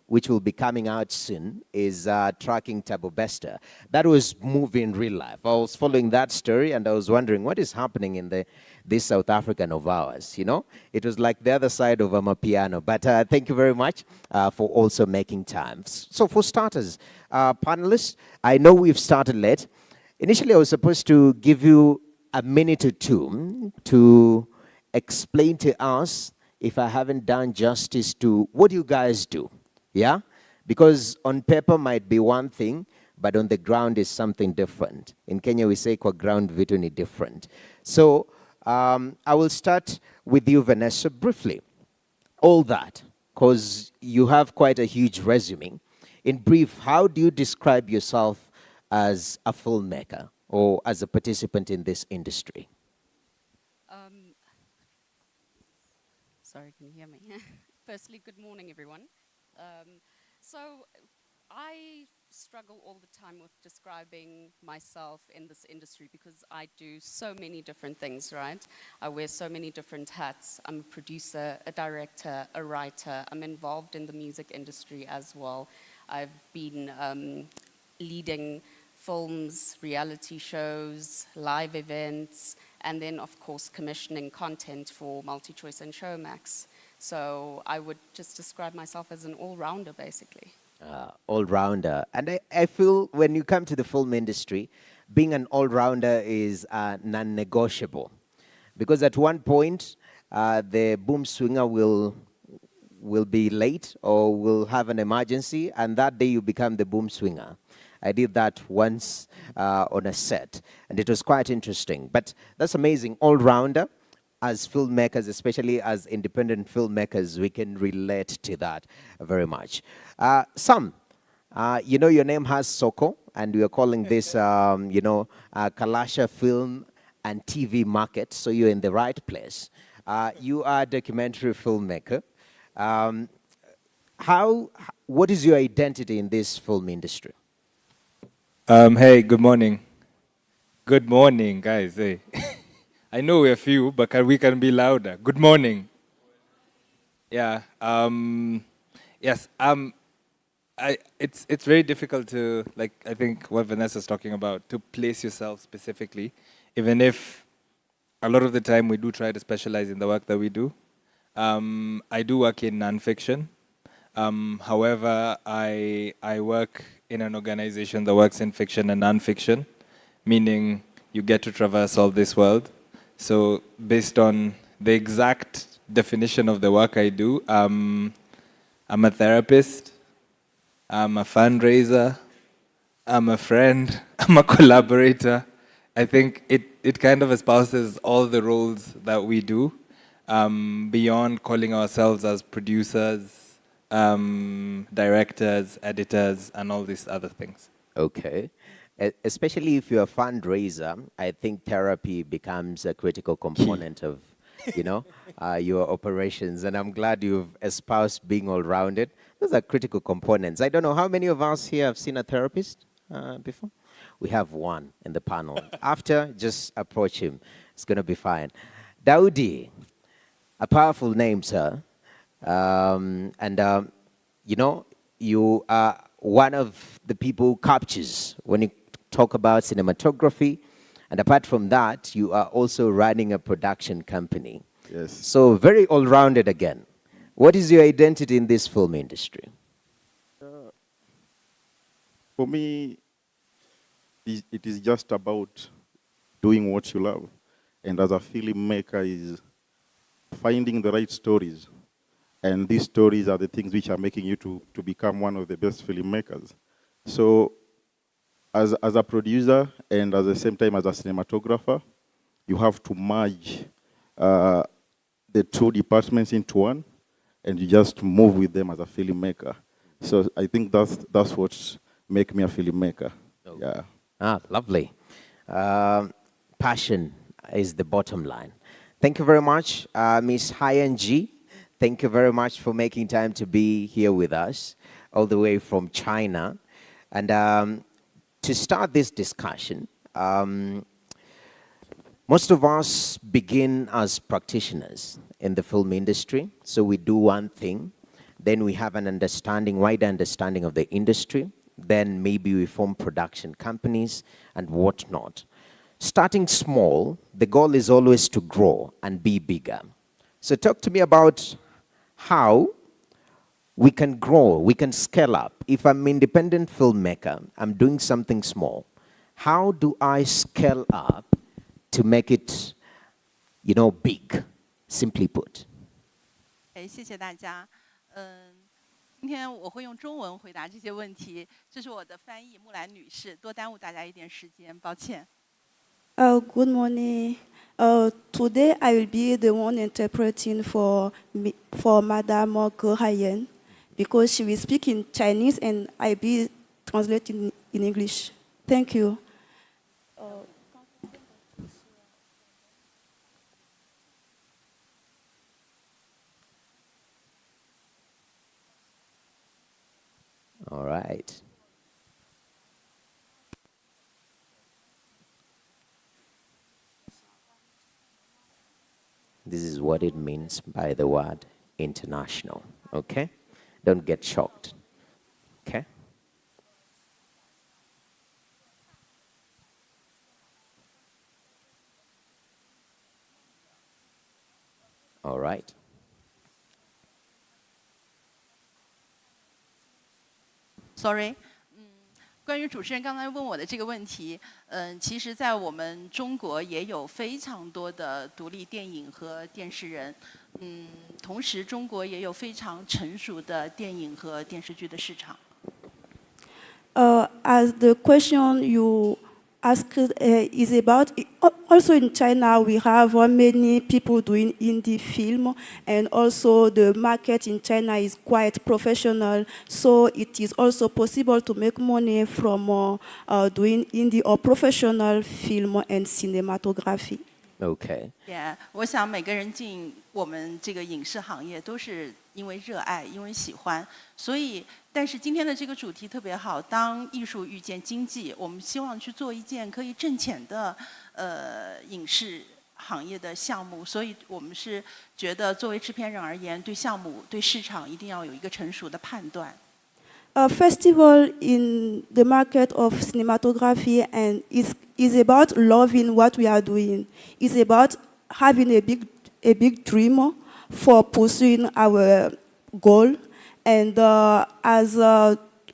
which will be coming out soon, is tracking Tabo Bester. That was movie in real life. I was following that story and I was wondering what is happening in this South African of ours, you know? It was like the other side of Amapiano. But thank you very much for also making time. So for starters, panelists, I know we've started late. Initially, I was supposed to give you a minute or two to explain to us, if I haven't done justice to what you guys do, yeah? Because on paper might be one thing, but on the ground is something different. In Kenya, we say kwa ground vitu ni different. So I will start with you, Vanessa, briefly. All that, because you have quite a huge resume. In brief, how do you describe yourself as a filmmaker or as a participant in this industry? Sorry, can you hear me? Firstly, good morning, everyone. So I struggle all the time with describing myself in this industry because I do so many different things, right? I wear so many different hats. I'm a producer, a director, a writer. I'm involved in the music industry as well. I've been leading films, reality shows, live events, and then, of course, commissioning content for MultiChoice and Showmax. So I would just describe myself as an all-rounder, basically. All-rounder. And I feel when you come to the film industry, being an all-rounder is non-negotiable. Because at one point, the boom swinger will be late or will have an emergency, and that day you become the boom swinger. I did that once on a set, and it was quite interesting. But that's amazing. All-rounder, as filmmakers, especially as independent filmmakers, we can relate to that very much. Sam, you know your name has Soko, and we are calling this, Kalasha Film and TV Market, so you're in the right place. You are a documentary filmmaker. What is your identity in this film industry? Hey, good morning. Good morning, guys. Hey. I know we're few, but we can be louder. Good morning. Yeah. Yes. It's very difficult to, like, I think what Vanessa's talking about, to place yourself specifically, even if a lot of the time we do try to specialize in the work that we do. I do work in nonfiction. However, I work in an organization that works in fiction and nonfiction, meaning you get to traverse all this world. So based on the exact definition of the work I do, I'm a therapist, I'm a fundraiser, I'm a friend, I'm a collaborator. I think it kind of espouses all the roles that we do, beyond calling ourselves as producers, directors, editors, and all these other things. Okay. Especially if you're a fundraiser, I think therapy becomes a critical component of, your operations. And I'm glad you've espoused being all-rounded. Those are critical components. I don't know, how many of us here have seen a therapist before? We have one in the panel. After, just approach him. It's going to be fine. Daudi, a powerful name, sir. You are one of the people who captures when you talk about cinematography. And apart from that, you are also running a production company. Yes. So very all-rounded again. What is your identity in this film industry? For me, it is just about doing what you love. And as a filmmaker is finding the right stories. And these stories are the things which are making you to become one of the best filmmakers. So as a producer and at the same time as a cinematographer, you have to merge the two departments into one, and you just move with them as a filmmaker. So I think that's what makes me a filmmaker. Oh. Yeah. Lovely. Passion is the bottom line. Thank you very much, Ms. Hyan G. Thank you very much for making time to be here with us, all the way from China. And to start this discussion, most of us begin as practitioners in the film industry. So we do one thing, then we have an understanding, wider understanding of the industry, then maybe we form production companies and whatnot. Starting small, the goal is always to grow and be bigger. So talk to me about how we can grow, we can scale up. If I'm an independent filmmaker, I'm doing something small, how do I scale up to make it, big, simply put? 谢谢大家。今天我会用中文回答这些问题，这是我的翻译木兰女士，多耽误大家一点时间，抱歉。Good morning. Today I will be the one interpreting for Madame Gohayen because she will speak in Chinese and I be translating in English. Thank you. All right. This is what it means by the word international, okay? Don't get shocked, okay? All right. Sorry，关于主持人刚才问我的这个问题，其实，在我们中国也有非常多的独立电影和电视人，同时中国也有非常成熟的电影和电视剧的市场。As the question you asked is about, also in China we have many people doing indie film, and also the market in China is quite professional, so it is also possible to make money from doing indie or professional film and cinematography. Okay. Yeah， 我想每个人进我们这个影视行业都是因为热爱，因为喜欢，所以，但是今天的这个主题特别好，当艺术遇见经济，我们希望去做一件可以挣钱的影视行业的项目，所以我们是觉得作为制片人而言，对项目、对市场一定要有一个成熟的判断。A festival in the market of cinematography and is about loving what we are doing. It's about having a big dream for pursuing our goal, and as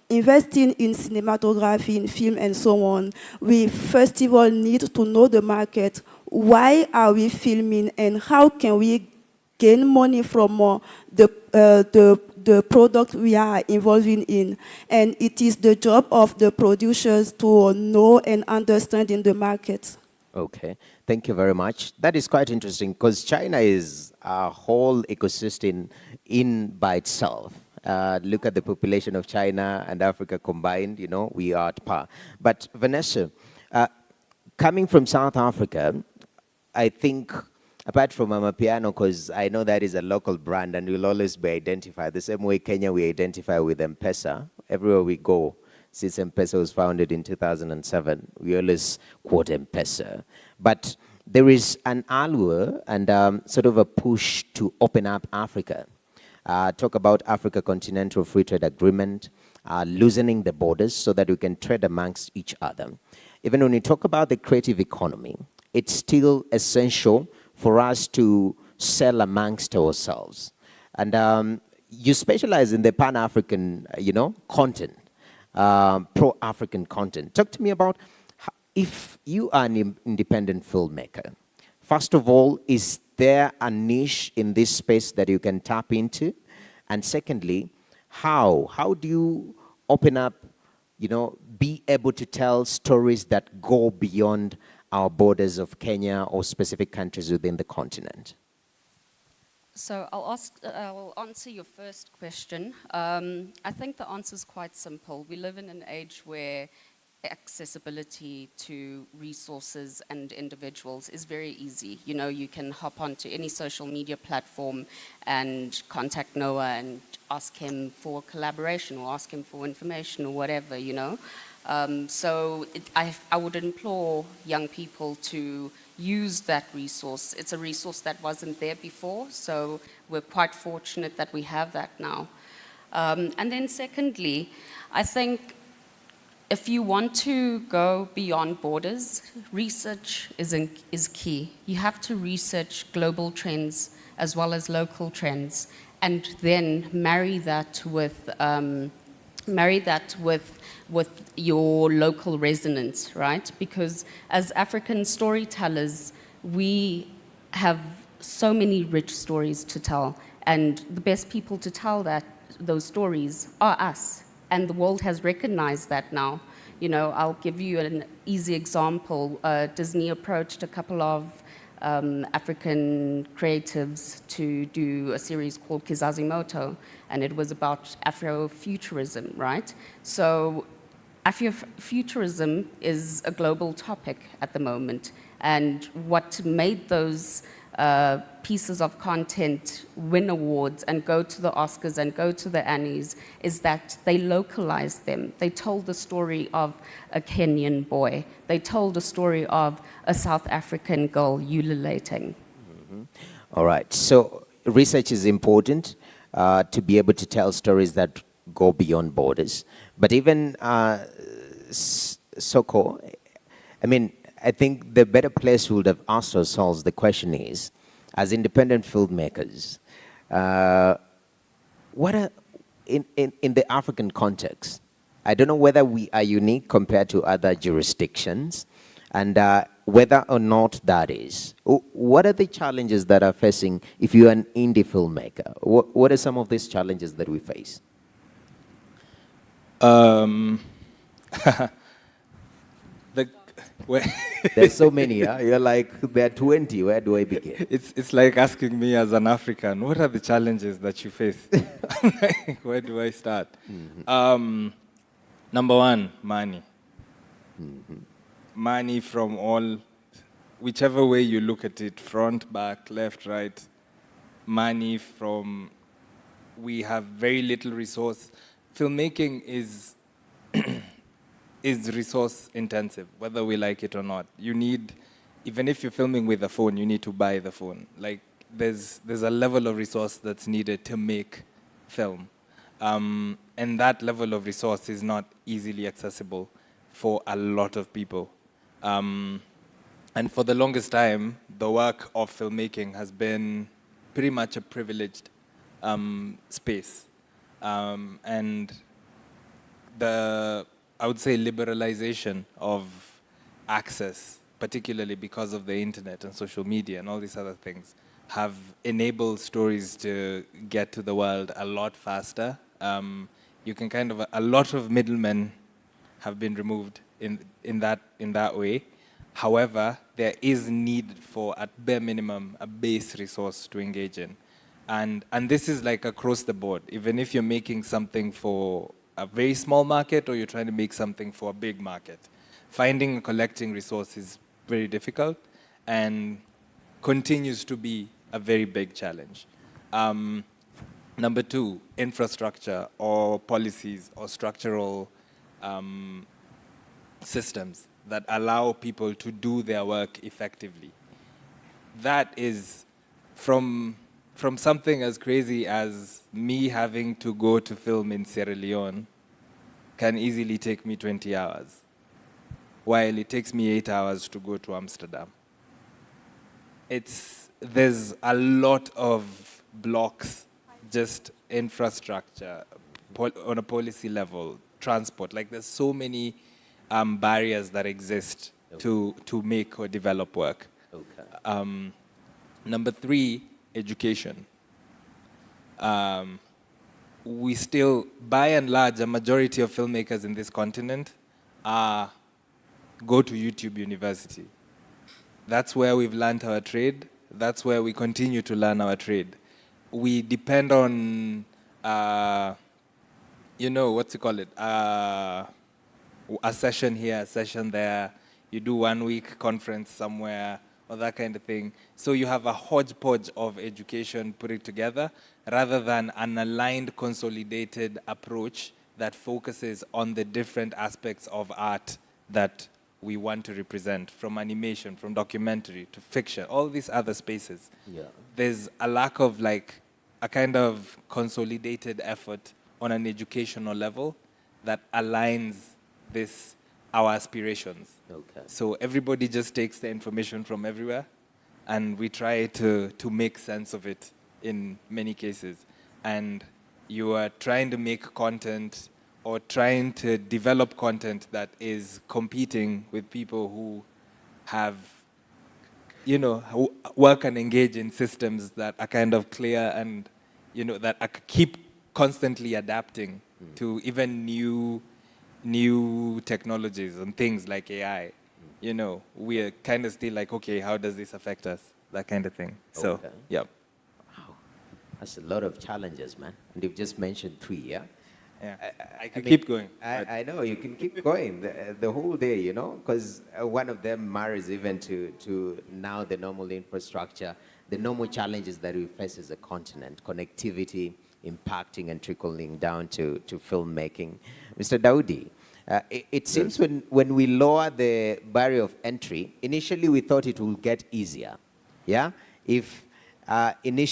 investing in cinematography, in film, and so on, we first of all need to know the market. Why are we filming, and how can we gain money from the product we are involving in? And it is the job of the producers to know and understand in the market. Okay, thank you very much. That is quite interesting because China is a whole ecosystem in by itself. Look at the population of China and Africa combined, we are at par. But Vanessa, coming from South Africa, I think, apart from Mama Piano, because I know that is a local brand and will always be identified. The same way Kenya we identify with M-Pesa. Everywhere we go, since M-Pesa was founded in 2007, we always quote M-Pesa. But there is an allure and sort of a push to open up Africa. Talk about Africa Continental Free Trade Agreement, loosening the borders so that we can trade amongst each other. Even when you talk about the creative economy, it's still essential for us to sell amongst ourselves. And you specialize in the Pan-African, content, pro-African content. Talk to me about if you are an independent filmmaker. First of all, is there a niche in this space that you can tap into? And secondly, how do you open up, be able to tell stories that go beyond our borders of Kenya or specific countries within the continent? So I'll answer your first question. I think the answer is quite simple. We live in an age where accessibility to resources and individuals is very easy. You can hop onto any social media platform and contact Noah and ask him for collaboration or ask him for information or whatever, So I would implore young people to use that resource. It's a resource that wasn't there before, so we're quite fortunate that we have that now. And then secondly, I think if you want to go beyond borders, research is key. You have to research global trends as well as local trends, and then marry that with your local resonance, right? Because as African storytellers, we have so many rich stories to tell, and the best people to tell those stories are us, and the world has recognized that now. You know, I'll give you an easy example. Disney approached a couple of African creatives to do a series called Kizazi Moto, and it was about Afrofuturism, right? So Afrofuturism is a global topic at the moment, and what made those pieces of content win awards and go to the Oscars and go to the Annies is that they localized them. They told the story of a Kenyan boy. They told the story of a South African girl ululating. All right. So research is important to be able to tell stories that go beyond borders. But even Soko, I mean, I think the better place we would have asked ourselves the question is, as independent filmmakers, what are, in the African context, I don't know whether we are unique compared to other jurisdictions, and whether or not that is. What are the challenges that are facing if you're an indie filmmaker? What are some of these challenges that we face? The, where There's so many, huh? You're like, there are 20, where do I begin? it's like asking me as an African, what are the challenges that you face? Like, where do I start? Number one, money. Money from all, whichever way you look at it, front, back, left, right, money from, we have very little resource. Filmmaking is resource intensive, whether we like it or not. You need, even if you're filming with a phone, you need to buy the phone. Like, there's a level of resource that's needed to make film. And that level of resource is not easily accessible for a lot of people. And for the longest time, the work of filmmaking has been pretty much a privileged space. And I would say liberalization of access, particularly because of the internet and social media and all these other things, have enabled stories to get to the world a lot faster. You can kind of, a lot of middlemen have been removed in that way. However, there is need for, at bare minimum, a base resource to engage in. And this is like across the board. Even if you're making something for a very small market or you're trying to make something for a big market, finding and collecting resources is very difficult and continues to be a very big challenge. Number two, infrastructure or policies or structural systems that allow people to do their work effectively. That is from something as crazy as me having to go to film in Sierra Leone can easily take me 20 hours, while it takes me 8 hours to go to Amsterdam. There's a lot of blocks, just infrastructure, on a policy level, transport. Like, there's so many barriers that exist to make or develop work. Okay. Number three, education. We still, by and large, a majority of filmmakers in this continent go to YouTube University. That's where we've learned our trade. That's where we continue to learn our trade. We depend on, what's it called it? A session here, a session there. You do 1 week conference somewhere, or that kind of thing. So you have a hodgepodge of education put it together, rather than an aligned, consolidated approach that focuses on the different aspects of art that we want to represent, from animation, from documentary to fiction, all these other spaces. Yeah. There's a lack of, like, a kind of consolidated effort on an educational level that aligns our aspirations. Okay. So everybody just takes the information from everywhere, and we try to make sense of it in many cases. And you are trying to make content or trying to develop content that is competing with people who have, who work and engage in systems that are kind of clear and, that keep constantly adapting to even new technologies and things like AI. We are kind of still like, okay, how does this affect us? That kind of thing. So, Okay. yeah. That's a lot of challenges, man. And you've just mentioned 3, yeah? Yeah. I could mean, keep going. I know, you can keep going the whole day, because one of them marries even to now the normal infrastructure, the normal challenges that we face as a continent, connectivity, impacting and trickling down to filmmaking. Mr. Daudi, it seems when we lower the barrier of entry, initially we thought it would get easier, yeah? If initially